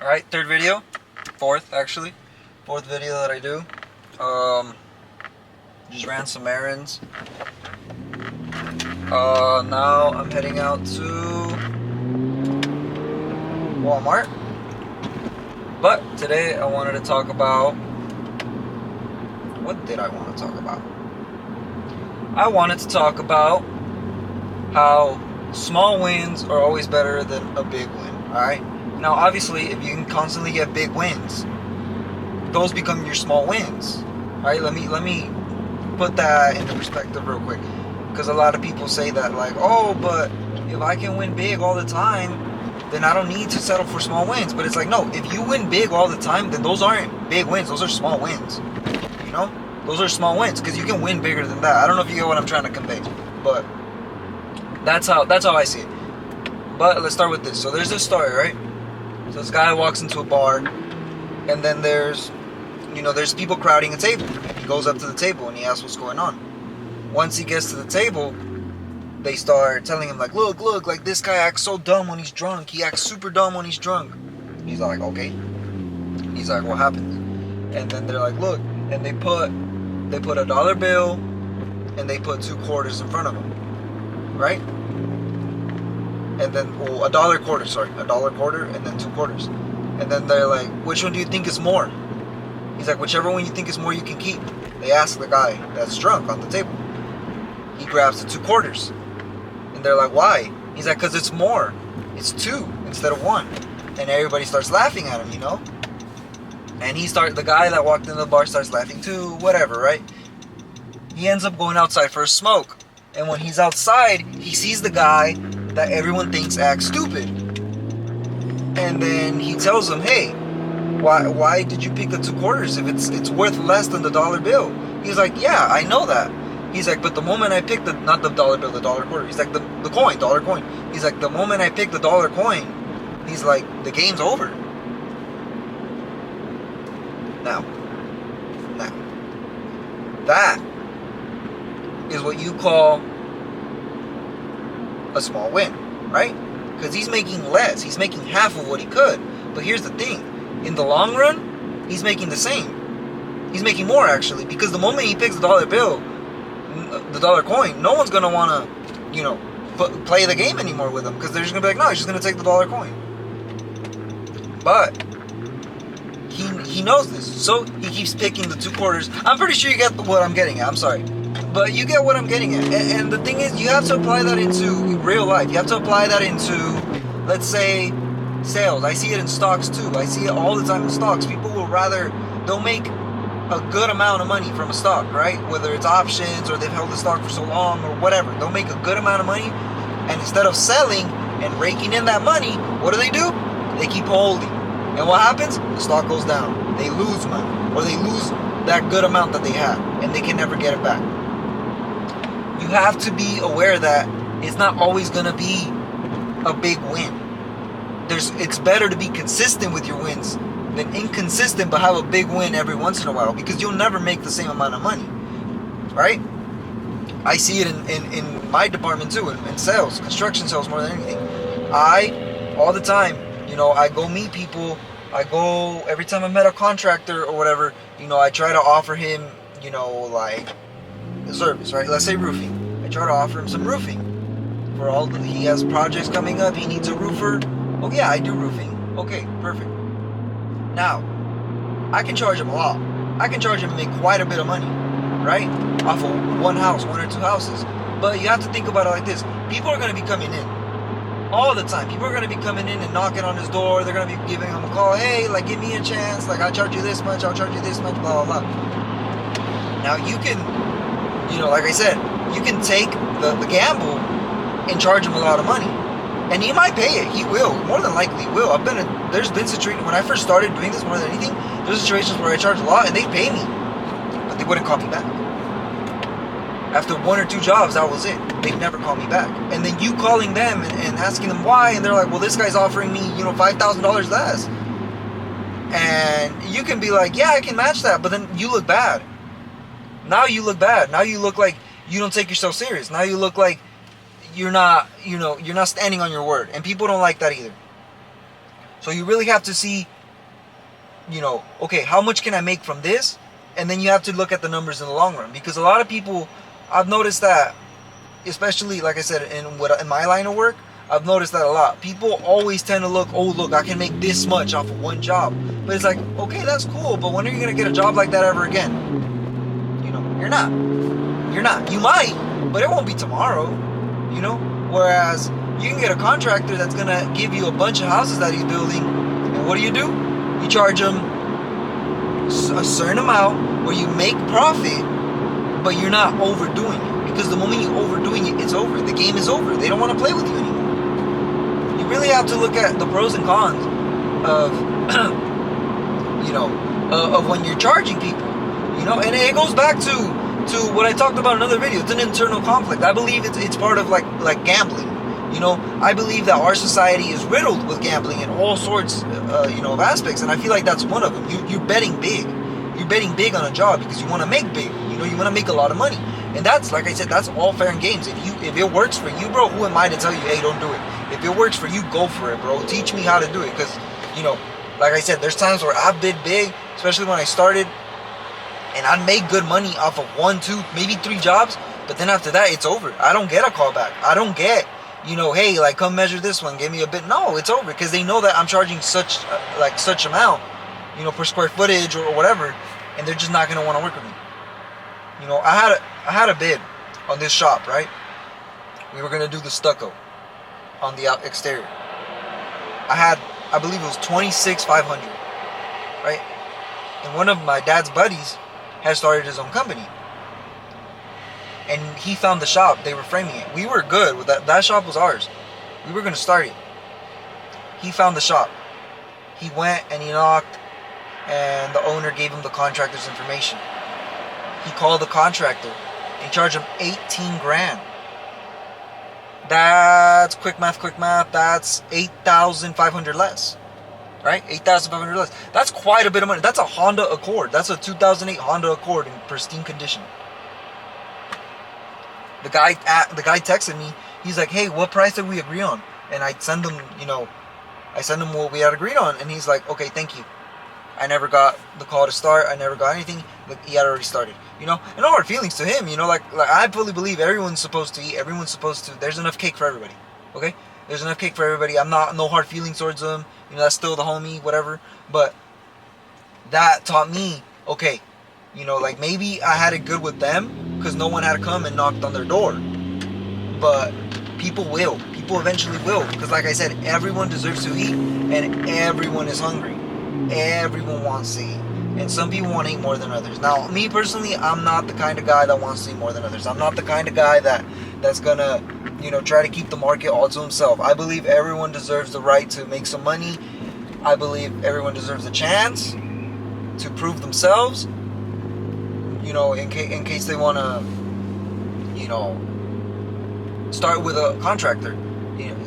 Alright, third video. Fourth, actually. Fourth video that I do. Just ran some errands. Now I'm heading out to Walmart. But today I wanted to talk about... What did I want to talk about? I wanted to talk about how small wins are always better than a big win. Alright? Now, obviously, if you can constantly get big wins, those become your small wins. All right, let me put that into perspective real quick, because a lot of people say that, like, oh, but if I can win big all the time, then I don't need to settle for small wins. But it's like, no, if you win big all the time, then those aren't big wins. Those are small wins. You know, those are small wins because you can win bigger than that. I don't know if you get what I'm trying to convey, but that's how I see it. But let's start with this. So there's this story, right? So this guy walks into a bar, and then there's people crowding a table. He goes up to the table and he asks what's going on. Once he gets to the table, they start telling him, like, look, like, this guy acts so dumb when he's drunk. He acts super dumb when he's drunk. He's like, okay. He's like, what happens? And then they're like, look, and they put $1 bill and they put 2 quarters in front of him, right? And then, $1 quarter, $1 quarter, and then 2 quarters. And then they're like, which one do you think is more? He's like, whichever one you think is more, you can keep. They ask the guy that's drunk on the table. He grabs the 2 quarters. And they're like, why? He's like, because it's more. It's 2 instead of 1. And everybody starts laughing at him, you know? And the guy that walked into the bar starts laughing too, whatever, right? He ends up going outside for a smoke. And when he's outside, he sees the guy that everyone thinks acts stupid. And then he tells him, hey, why did you pick the 2 quarters if it's worth less than the $1 bill? He's like, yeah, I know that. He's like, but the moment I picked not the $1 bill, the $1 quarter. He's like, the coin, $1 coin. He's like, the moment I picked the $1 coin, he's like, the game's over. Now, that is what you call a small win, right? Because he's making less. He's making half of what he could. But here's the thing. In the long run, he's making the same. He's making more, actually. Because the moment he picks the $1 bill, the $1 coin, no one's going to want to, play the game anymore with him. Because they're just going to be like, no, he's just going to take the $1 coin. But he knows this. So he keeps picking the 2 quarters. I'm pretty sure you get what I'm getting at. I'm sorry. But you get what I'm getting at. And the thing is, you have to apply that into real life. You have to apply that into, let's say, sales. I see it in stocks too. I see it all the time in stocks. People they'll make a good amount of money from a stock, right? Whether it's options or they've held the stock for so long or whatever. They'll make a good amount of money. And instead of selling and raking in that money, what do? They keep holding. And what happens? The stock goes down. They lose money. Or they lose that good amount that they had. And they can never get it back. You have to be aware that it's not always going to be a big win. It's better to be consistent with your wins than inconsistent but have a big win every once in a while, because you'll never make the same amount of money, right? I see it in my department too, in sales, construction sales more than anything. All the time, I go meet people. Every time I met a contractor or whatever, I try to offer him, like, a service, right? Let's say roofing. I try to offer him some roofing. He has projects coming up, he needs a roofer. Oh yeah, I do roofing. Okay, perfect. Now, I can charge him a lot. I can charge him and make quite a bit of money, right? Off of one house, 1 or 2 houses. But you have to think about it like this. People are going to be coming in all the time. People are going to be coming in and knocking on his door. They're going to be giving him a call. Hey, like, give me a chance. Like, I'll charge you this much. I'll charge you this much, blah, blah, blah. Now, you can, like I said, you can take the gamble and charge him a lot of money. And he might pay it. He will. More than likely will. There's been situations, when I first started doing this more than anything, there's situations where I charge a lot and they pay me. But they wouldn't call me back. After 1 or 2 jobs, that was it. They'd never call me back. And then you calling them and asking them why, and they're like, well, this guy's offering me, $5,000 less. And you can be like, yeah, I can match that. But then you look bad. Now you look bad. Now you look like you don't take yourself serious. Now you look like you're not standing on your word. And people don't like that either. So you really have to see, okay, how much can I make from this? And then you have to look at the numbers in the long run. Because a lot of people, I've noticed that, especially, like I said, in my line of work, I've noticed that a lot. People always tend to look, I can make this much off of one job. But it's like, okay, that's cool, but when are you going to get a job like that ever again? You're not. You're not. You might, but it won't be tomorrow. Whereas you can get a contractor that's going to give you a bunch of houses that he's building. And what do? You charge him a certain amount where you make profit, but you're not overdoing it. Because the moment you're overdoing it, it's over. The game is over. They don't want to play with you anymore. You really have to look at the pros and cons of, of when you're charging people. And it goes back to what I talked about in another video. It's an internal conflict. I believe it's part of like gambling. I believe that our society is riddled with gambling in all sorts, of aspects, and I feel like that's one of them. You're betting big. You're betting big on a job because you want to make big. You want to make a lot of money, and that's, like I said, that's all fair and games. If it works for you, bro, who am I to tell you, hey, don't do it? If it works for you, go for it, bro. Teach me how to do it, because like I said, there's times where I've bid big, especially when I started, and I made good money off of 1, 2, maybe 3 jobs, but then after that, it's over. I don't get a call back. I don't get, hey, like, come measure this one, give me a bit. No, it's over, because they know that I'm charging such amount, per square footage or whatever, and they're just not going to want to work with me. I had a bid on this shop, right? We were going to do the stucco on the exterior. I believe it was $26,500, right? And one of my dad's buddies had started his own company. And he found the shop. They were framing it. We were good with that. That shop was ours. We were going to start it. He found the shop. He went and he knocked, and the owner gave him the contractor's information. He called the contractor and he charged him 18 grand. That's quick math. That's 8,500 less. Right? 8,500 less. That's quite a bit of money. That's a Honda Accord. That's a 2008 Honda Accord in pristine condition. The guy texted me. He's like, hey, what price did we agree on? And I send him, what we had agreed on. And he's like, okay, thank you. I never got the call to start. I never got anything. He had already started. And no hard feelings to him. Like I fully believe everyone's supposed to eat. Everyone's supposed to. There's enough cake for everybody. Okay? There's enough cake for everybody. I'm no hard feelings towards him. That's still the homie, whatever. But that taught me, okay, like maybe I had it good with them because no one had to come and knocked on their door. But people will. People eventually will. Because like I said, everyone deserves to eat and everyone is hungry. Everyone wants to eat. And some people want to eat more than others. Now, me personally, I'm not the kind of guy that wants to eat more than others. I'm not the kind of guy that's going to, try to keep the market all to himself. I believe everyone deserves the right to make some money. I believe everyone deserves a chance to prove themselves. In case they want to, start with a contractor.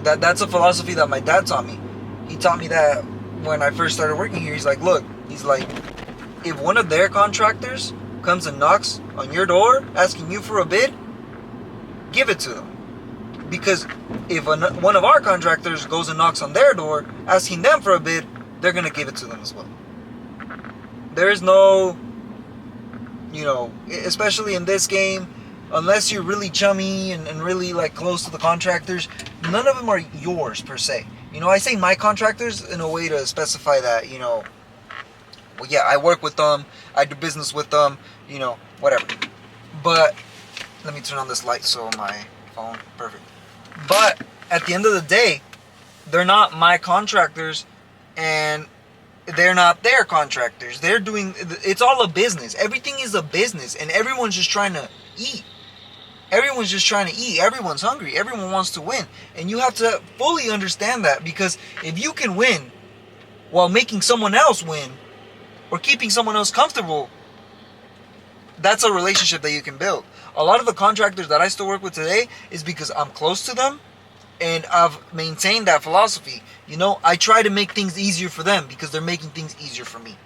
That's a philosophy that my dad taught me. He taught me that when I first started working here. He's like, look, if one of their contractors comes and knocks on your door asking you for a bid, give it to them. Because if one of our contractors goes and knocks on their door asking them for a bid, they're going to give it to them as well. There is no, especially in this game, unless you're really chummy and really like close to the contractors, none of them are yours per se. I say my contractors in a way to specify that, well, yeah, I work with them, I do business with them, whatever. But let me turn on this light so my phone, perfect. But at the end of the day, they're not my contractors and they're not their contractors. It's all a business. Everything is a business and everyone's just trying to eat. Everyone's just trying to eat. Everyone's hungry. Everyone wants to win. And you have to fully understand that, because if you can win while making someone else win or keeping someone else comfortable, that's a relationship that you can build. A lot of the contractors that I still work with today is because I'm close to them and I've maintained that philosophy. I try to make things easier for them because they're making things easier for me.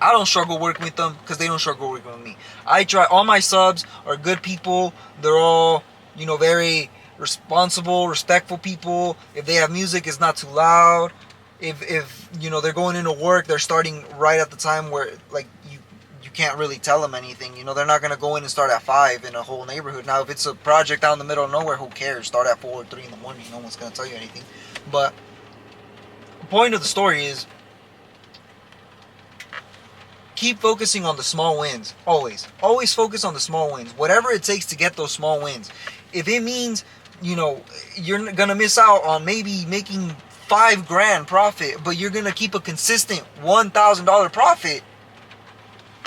I don't struggle working with them because they don't struggle working with me. I try. All my subs are good people. They're all, very responsible, respectful people. If they have music, it's not too loud. If you know they're going into work, they're starting right at the time where like you can't really tell them anything. You know, they're not gonna go in and start at 5 in a whole neighborhood. Now, if it's a project out in the middle of nowhere, who cares? Start at 4 or 3 in the morning. No one's gonna tell you anything. But the point of the story is keep focusing on the small wins. Always focus on the small wins. Whatever it takes to get those small wins. If it means, you know, you're gonna miss out on maybe making $5,000 profit, but you're gonna keep a consistent $1,000 profit.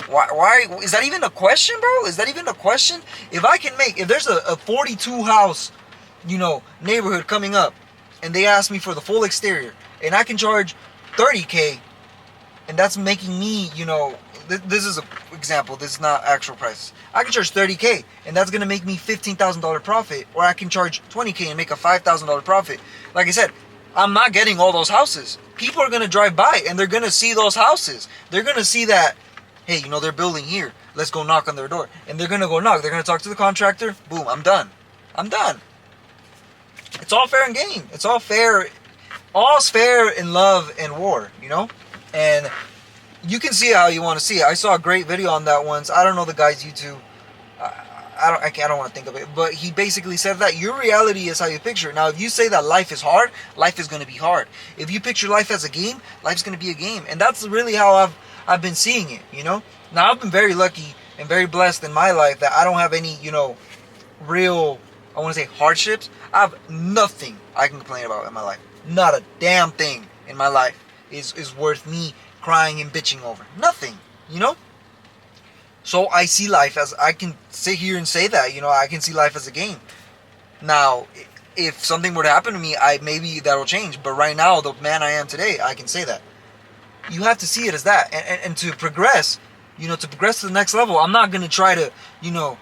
Why is that even a question, bro? Is that even a question? If there's a 42 house, you know, neighborhood coming up, and they ask me for the full exterior, and I can charge $30K, and that's making me, you know, this is an example. This is not actual prices. I can charge $30K, and that's gonna make me $15,000 profit, or I can charge $20K and make a $5,000 profit. Like I said, I'm not getting all those houses. People are gonna drive by, and they're gonna see those houses. They're gonna see that, hey, you know, they're building here. Let's go knock on their door. And they're going to go knock. They're going to talk to the contractor. Boom, I'm done. It's all fair and game. It's all fair. All's fair in love and war, you know? And you can see it how you want to see it. I saw a great video on that once. I don't know the guy's YouTube. I don't want to think of it. But he basically said that your reality is how you picture it. Now, if you say that life is hard, life is going to be hard. If you picture life as a game, life's going to be a game. And that's really how I've been seeing it, you know? Now, I've been very lucky and very blessed in my life that I don't have any, you know, real, I want to say hardships. I have nothing I can complain about in my life. Not a damn thing in my life is worth me crying and bitching over. Nothing, you know? So I see life as, I can sit here and say that, you know, I can see life as a game. Now, if something were to happen to me, maybe that'll change. But right now, the man I am today, I can say that. You have to see it as that. And to progress, you know, to progress to the next level, I'm not going to try to, you know,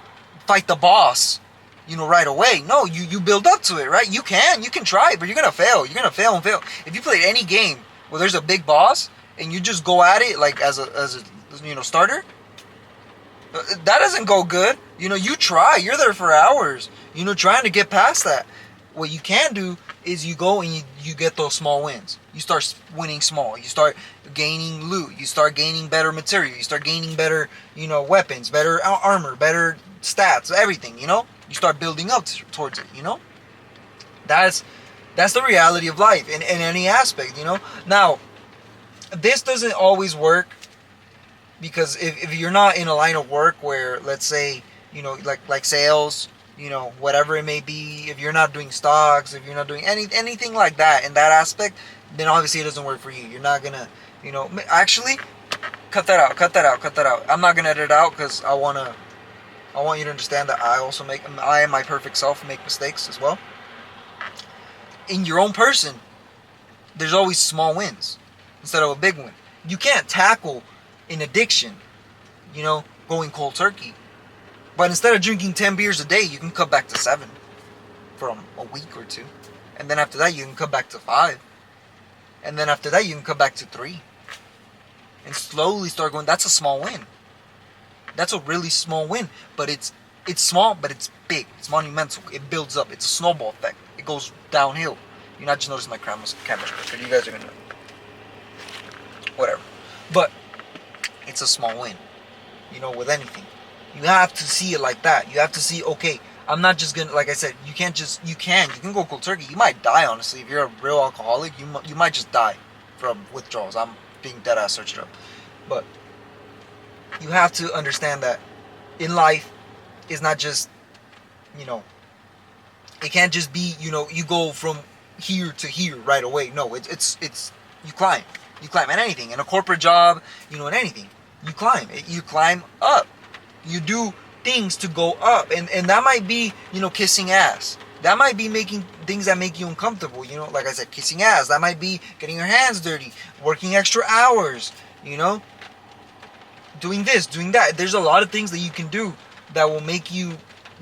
fight the boss, you know, right away. No, you build up to it, right? You can try, but you're going to fail. You're going to fail and fail. If you play any game where there's a big boss and you just go at it like as a you know, starter, that doesn't go good. You know, you try. You're there for hours, you know, trying to get past that. What you can do is you go and you get those small wins. You start winning small. You start gaining loot. You start gaining better material. You start gaining better, you know, weapons, better armor, better stats, everything, you know? You start building up towards it, you know? That's the reality of life in any aspect, you know? Now, this doesn't always work because if you're not in a line of work where, let's say, you know, like sales, you know, whatever it may be, if you're not doing stocks, if you're not doing anything like that in that aspect, then obviously it doesn't work for you. You're not gonna, you know, actually, cut that out. I'm not gonna edit it out because I want you to understand that I am my perfect self, make mistakes as well. In your own person, there's always small wins instead of a big win. You can't tackle an addiction, you know, going cold turkey. But instead of drinking 10 beers a day, you can cut back to 7 for a week or 2. And then after that, you can cut back to 5. And then after that, you can cut back to 3. And slowly start going. That's a small win. That's a really small win. But it's small, but it's big. It's monumental. It builds up. It's a snowball effect. It goes downhill. You're not just noticing my camera's but you guys are going to... Whatever. But it's a small win. You know, with anything. You have to see it like that. You have to see, okay, I'm not just gonna, like I said, you can go cold turkey. You might die, honestly. If you're a real alcoholic, you might just die from withdrawals. I'm being dead ass, search it up. But you have to understand that in life, it's not just, you know, it can't just be, you know, you go from here to here right away. No, it's you climb. You climb in anything. In a corporate job, you know, in anything. You climb up. You do things to go up, and that might be, you know, kissing ass. That might be making things that make you uncomfortable, you know, like I said, kissing ass. That might be getting your hands dirty, working extra hours, you know, doing this, doing that. There's a lot of things that you can do that will make you,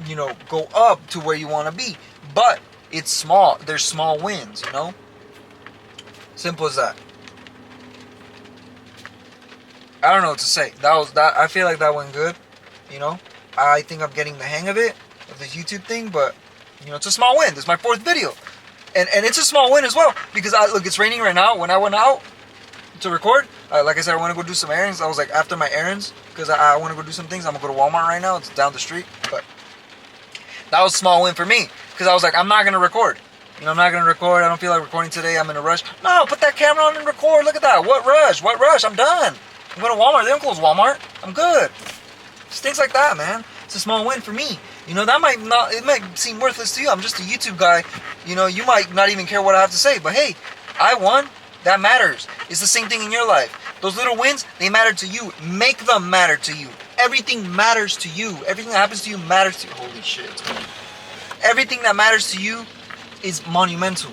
you know, go up to where you want to be. But it's small. There's small wins, you know. Simple as that. I don't know what to say. That. I feel like that went good. You know, I think I'm getting the hang of it, of this YouTube thing, but You know, it's a small win. This is my 4th video. And it's a small win as well, because look, it's raining right now. When I went out to record, like I said, I want to go do some errands. I was like, after my errands, because I want to go do some things, I'm going to go to Walmart right now. It's down the street. But that was a small win for me, because I was like, I'm not going to record. You know, I'm not going to record. I don't feel like recording today. I'm in a rush. No, put that camera on and record. Look at that. What rush? What rush? I'm done. I'm going to Walmart. They don't close Walmart. I'm good. Just things like that, man. It's a small win for me. You know, that might not, it might seem worthless to you. I'm just a YouTube guy. You know, you might not even care what I have to say. But hey, I won. That matters. It's the same thing in your life. Those little wins, they matter to you. Make them matter to you. Everything matters to you. Everything that happens to you matters to you. Holy shit. Everything that matters to you is monumental.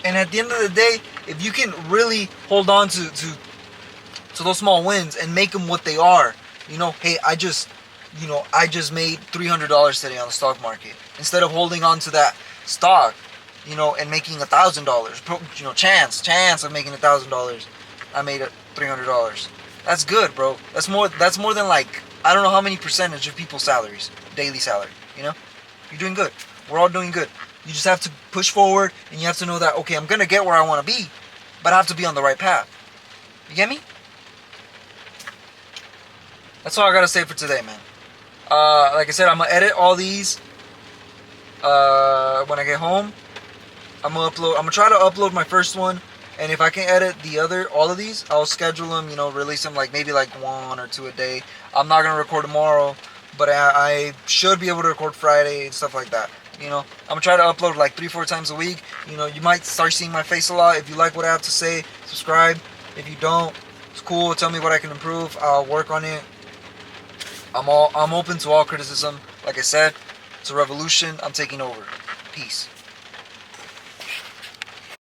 And at the end of the day, if you can really hold on to those small wins and make them what they are, you know, hey, I just made $300 today on the stock market. Instead of holding on to that stock, you know, and making $1,000, you know, chance of making $1,000, I made $300. That's good, bro. That's more than, like, I don't know how many percentage of people's salaries, daily salary, you know? You're doing good. We're all doing good. You just have to push forward, and you have to know that, okay, I'm going to get where I want to be, but I have to be on the right path. You get me? That's all I got to say for today, man. Like I said, I'm going to edit all these when I get home. I'm going to try to upload my first one, and if I can edit all of these, I'll schedule them, you know, release them like 1 or 2 a day. I'm not going to record tomorrow, but I should be able to record Friday and stuff like that. You know, I'm going to try to upload like 3-4 times a week. You know, you might start seeing my face a lot. If you like what I have to say, subscribe. If you don't, it's cool. Tell me what I can improve. I'll work on it. I'm open to all criticism. Like I said, it's a revolution. I'm taking over. Peace.